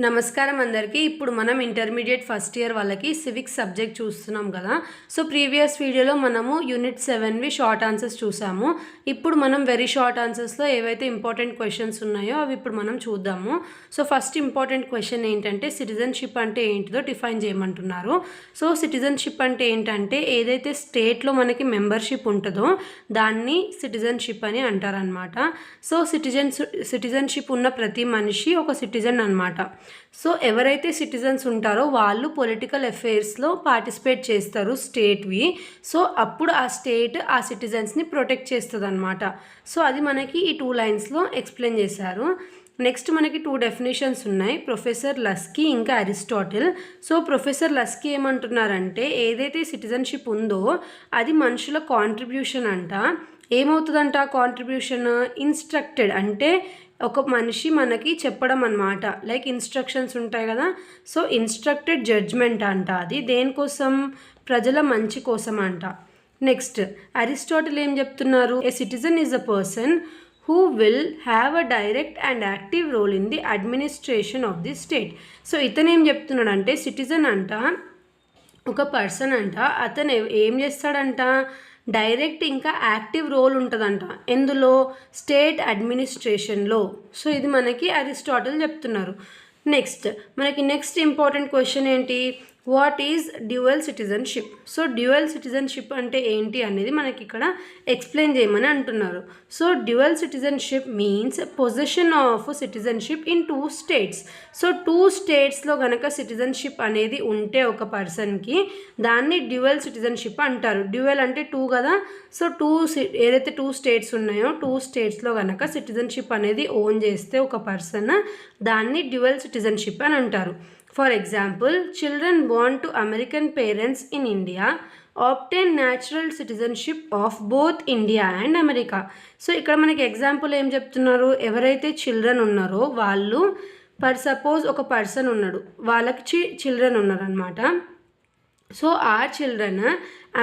నమస్కారం అందరికీ. ఇప్పుడు మనం ఇంటర్మీడియట్ ఫస్ట్ ఇయర్ వాళ్ళకి సివిక్స్ సబ్జెక్ట్ చూస్తున్నాం కదా. సో ప్రీవియస్ వీడియోలో మనము యూనిట్ 7వి షార్ట్ ఆన్సర్స్ చూసాము. ఇప్పుడు మనం వెరీ షార్ట్ ఆన్సర్స్లో ఏవైతే ఇంపార్టెంట్ క్వశ్చన్స్ ఉన్నాయో అవి ఇప్పుడు మనం చూద్దాము. సో ఫస్ట్ ఇంపార్టెంట్ క్వశ్చన్ ఏంటంటే సిటిజన్షిప్ అంటే ఏంటిదో డిఫైన్ చేయమంటున్నారు. సో సిటిజన్షిప్ అంటే ఏంటంటే ఏదైతే స్టేట్లో మనకి మెంబర్షిప్ ఉంటుందో దాన్ని సిటిజన్షిప్ అని అంటారనమాట. సో సిటిజన్షిప్ ఉన్న ప్రతి మనిషి ఒక సిటిజన్ అనమాట. సో ఎవరైతే సిటిజన్స్ ఉంటారో వాళ్ళు పొలిటికల్ అఫైర్స్లో పార్టిసిపేట్ చేస్తారు స్టేట్వి. సో అప్పుడు ఆ స్టేట్ ఆ సిటిజన్స్ని ప్రొటెక్ట్ చేస్తుంది అనమాట. సో అది మనకి ఈ 2 లైన్స్లో ఎక్స్ప్లెయిన్ చేశారు. నెక్స్ట్ మనకి 2 డెఫినేషన్స్ ఉన్నాయి, ప్రొఫెసర్ లస్కీ ఇంకా అరిస్టాటిల్. సో ప్రొఫెసర్ లస్కీ ఏమంటున్నారంటే ఏదైతే సిటిజన్షిప్ ఉందో అది మనుషుల కాంట్రిబ్యూషన్ అంట. ఏమవుతుందంట కాంట్రిబ్యూషన్? ఇన్స్ట్రక్టెడ్ అంటే ఒక మనిషి మనకి చెప్పడం అన్నమాట, లైక్ ఇన్స్ట్రక్షన్స్ ఉంటాయి కదా. సో ఇన్స్ట్రక్టెడ్ జడ్జ్మెంట్ అంట. అది దేనికోసం? ప్రజల మంచి కోసం అంట. నెక్స్ట్ అరిస్టాటిల్ ఏం చెప్తున్నారు? ఏ citizen is a person who will have a direct and active role in the administration of the state. So ఇతను ఏం చెప్తున్నాడంటే సిటిజన్ అంట ఒక పర్సన్ అంట, అతను ఏం చేస్తాడంట? డైరెక్ట్ ఇంకా యాక్టివ్ రోల్ ఉంటుందంట. ఎందులో? స్టేట్ అడ్మినిస్ట్రేషన్లో. సో ఇది మనకి అరిస్టాటిల్ చెప్తున్నారు. నెక్స్ట్ ఇంపార్టెంట్ క్వశ్చన్ ఏంటి? What is dual citizenship? So dual citizenship అంటే ఏంటి అనేది మనకి ఇక్కడ ఎక్స్ప్లెయిన్ చేయమని అంటున్నారు. So dual citizenship means position of citizenship in 2 states. So 2 స్టేట్స్లో కనుక సిటిజన్షిప్ అనేది ఉంటే ఒక పర్సన్కి దాన్ని డ్యూయల్ సిటిజన్షిప్ అంటారు. డ్యూయల్ అంటే 2 కదా. సో ఏదైతే 2 స్టేట్స్ ఉన్నాయో 2 స్టేట్స్లో కనుక సిటిజన్షిప్ అనేది ఓన్ చేస్తే ఒక పర్సన్ దాన్ని డ్యూయల్ సిటిజన్షిప్ అని అంటారు. For example, children born to American parents in India obtain natural citizenship of both India and America. So ఇక్కడ మనకి ఎగ్జాంపుల్ ఏం చెప్తున్నారు? ఎవరైతే చిల్డ్రన్ ఉన్నారో వాళ్ళు సపోజ్ ఒక పర్సన్ ఉన్నాడు, వాళ్ళకి చిల్డ్రన్ ఉన్నారనమాట. సో ఆ చిల్డ్రన్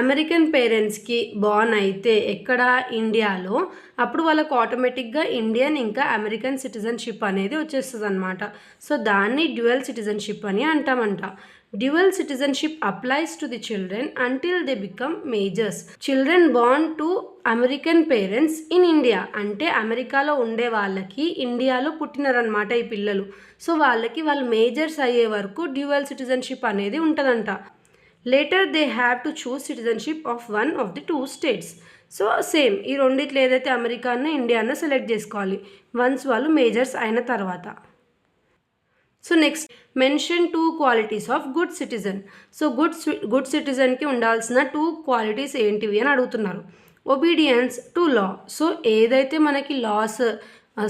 అమెరికన్ పేరెంట్స్కి బార్న్ అయితే ఎక్కడ? ఇండియాలో. అప్పుడు వాళ్ళకు ఆటోమేటిక్గా ఇండియన్ ఇంకా అమెరికన్ సిటిజన్షిప్ అనేది వచ్చేస్తుంది అనమాట. సో దాన్ని డ్యూయల్ సిటిజన్షిప్ అని అంటామంట. Dual citizenship applies to the children until they become majors. Children born to American parents in India అంటే అమెరికాలో ఉండే వాళ్ళకి ఇండియాలో పుట్టినారనమాట ఈ పిల్లలు. సో వాళ్ళు మేజర్స్ అయ్యే వరకు డ్యూయల్ సిటిజన్షిప్ అనేది ఉంటుందంట. Later they have to choose citizenship of one of the 2 states. So same ఈ రెండిట్లో ఏదైతే అమెరికాను ఇండియాను సెలెక్ట్ చేసుకోవాలి వన్స్ వాళ్ళు మేజర్స్ అయిన తర్వాత. So next mention 2 qualities of good citizen. So good సిటిజన్కి ఉండాల్సిన 2 క్వాలిటీస్ ఏంటివి అని అడుగుతున్నారు. Obedience to law. సో ఏదైతే మనకి లాస్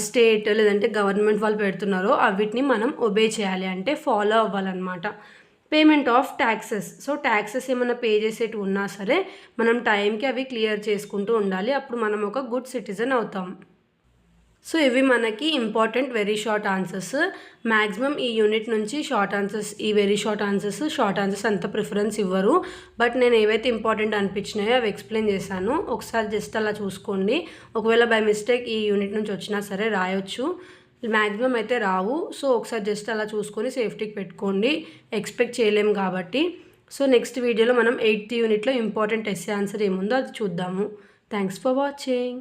స్టేట్ లేదంటే గవర్నమెంట్ వాళ్ళు పెడుతున్నారో అవిటిని మనం ఒబే చేయాలి, అంటే ఫాలో అవ్వాలన్నమాట. Payment of taxes. So taxes ఏమైనా పే చేసేటి ఉన్నా సరే మనం టైంకి అవి క్లియర్ చేసుకుంటూ ఉండాలి, అప్పుడు మనం ఒక గుడ్ సిటిజన్ అవుతాం. సో ఇవి మనకి important very short answers. Maximum ఈ యూనిట్ నుంచి ఈ వెరీ షార్ట్ ఆన్సర్స్ అంత ప్రిఫరెన్స్ ఇవ్వరు. బట్ నేను ఏవైతే ఇంపార్టెంట్ అనిపించినాయో అవి ఎక్స్ప్లెయిన్ చేశాను. ఒకసారి జస్ట్ అలా చూసుకోండి. ఒకవేళ బై మిస్టేక్ ఈ యూనిట్ నుంచి వచ్చినా సరే రాయొచ్చు, మ్యాక్సిమం అయితే రావు. సో ఒకసారి జస్ట్ అలా చూసుకొని సేఫ్టీకి పెట్టుకోండి, ఎక్స్పెక్ట్ చేయలేము కాబట్టి. సో నెక్స్ట్ వీడియోలో మనం 8th యూనిట్లో ఇంపార్టెంట్ ఎస్సే ఆన్సర్ ఏముందో అది చూద్దాము. Thanks for watching.